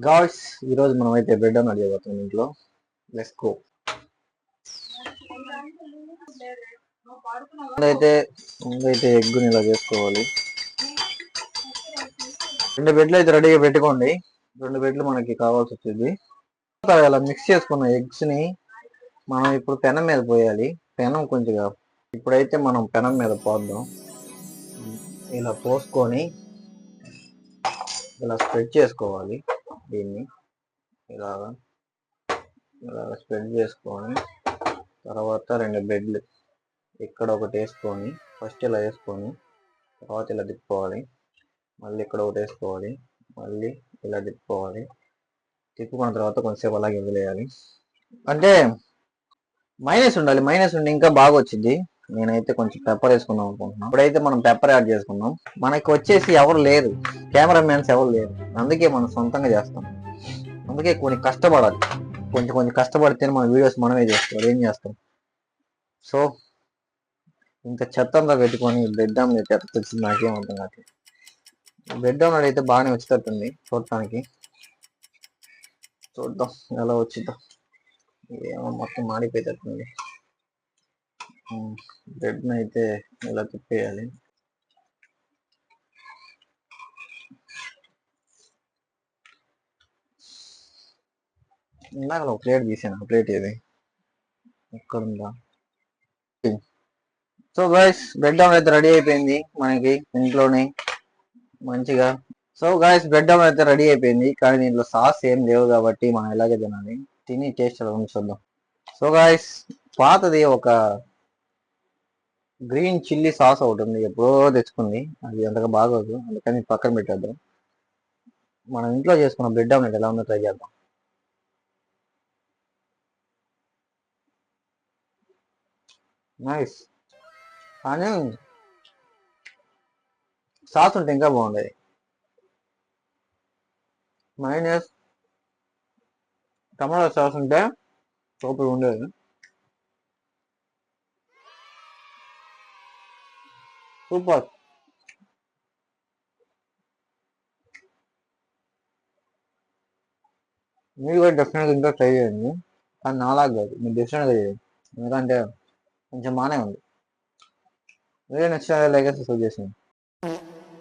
Guys ఈరోజు మనం అయితే బ్రెడ్ ఆమ్లెట్ చేయబోతున్నాం ఇంట్లో. Let's go. ముందైతే ముందైతే ఎగ్గుని ఇలా చేసుకోవాలి. 2 బెడ్లు అయితే రెడీగా పెట్టుకోండి. 2 బెడ్లు మనకి కావాల్సి వచ్చింది. ఇలా మిక్స్ చేసుకున్న ఎగ్స్ ని మనం ఇప్పుడు పెనం మీద పోయాలి. పెనం కొంచెం ఇప్పుడైతే మనం పెనం మీద పోద్దాం. ఇలా పోసుకొని ఇలా స్ప్రెడ్ చేసుకోవాలి. దీన్ని ఇలాగా స్ప్రెడ్ చేసుకొని తర్వాత 2 బెడ్లు ఇక్కడ ఒకటి వేసుకొని ఫస్ట్ ఇలా వేసుకొని తర్వాత ఇలా తిప్పుకోవాలి. మళ్ళీ ఇక్కడ ఒకటి వేసుకోవాలి. మళ్ళీ ఇలా తిప్పుకోవాలి. తిప్పుకున్న తర్వాత కొంచెంసేపు అలాగే వదిలేయాలి. అంటే మైనస్ ఉండాలి. మైనస్ ఉండి ఇంకా బాగా వచ్చింది. నేనైతే కొంచెం పెప్పర్ వేసుకుందాం అనుకుంటున్నాను. ఇప్పుడైతే మనం పెప్పర్ యాడ్ చేసుకున్నాం. మనకి వచ్చేసి ఎవరు లేరు, కెమెరా మ్యాన్స్ ఎవరు లేరు. అందుకే మనం సొంతంగా చేస్తాం. అందుకే కొన్ని కష్టపడాలి. కొంచెం కష్టపడితేనే మన వీడియోస్ మనమే చేసుకోవాలి. ఏం చేస్తాం. సో ఇంత చెత్త అంతా పెట్టుకొని బ్రెడ్ ఆమ్లెట్ ఎట్లా వచ్చింది నాకేం అర్థం కాదు. బ్రెడ్ ఆమ్లెట్ అయితే బాగానే వచ్చేటట్టుంది చూడటానికి. చూద్దాం ఎలా వచ్చిందో. ఏమో మొత్తం మాడిపోయేటట్టుంది. బ్రెడ్ని అయితే ఇలా తిప్పేయాలి. ఇందాక ఒక ప్లేట్ తీసాను. ప్లేట్ ఏది ఎక్కడుందా? సో గైస్ బ్రెడ్ ఆమ్లెట్ అయితే రెడీ అయిపోయింది మనకి ఇంట్లోనే మంచిగా. సో గైస్ బ్రెడ్ ఆమ్లెట్ అయితే రెడీ అయిపోయింది. కానీ దీంట్లో సాస్ ఏం లేవు కాబట్టి మనం ఇలాగే తినాలి. తిని టేస్ట్ ఎలా చూద్దాం. సో గైస్ పాతది ఒక గ్రీన్ చిల్లీ సాస్ ఒకటి ఉంది. ఎప్పుడో తెచ్చుకుంది. అది అంతగా బాగోదు. అందుకని పక్కన పెట్టేద్దాం. మనం ఇంట్లో చేసుకున్న బ్రెడ్ ఆమ్లెట్ ఎలా ఉందో ట్రై చేద్దాం. నైస్. కానీ సాస్ ఉంటే ఇంకా బాగుండేది. మైనస్ టమాటా సాస్ ఉంటే సూపర్ ఉండేది. సూపర్. మీరు కూడా డెఫినెట్గా ఇంకా ట్రై చేయండి. కానీ నాలాగా కాదు, మీరు డిఫరెంట్గా చేయండి. ఎందుకంటే కొంచెం బాగానే ఉంది. వేరే నచ్చిన లైక్ సబ్స్క్రైబ్ చేసింది.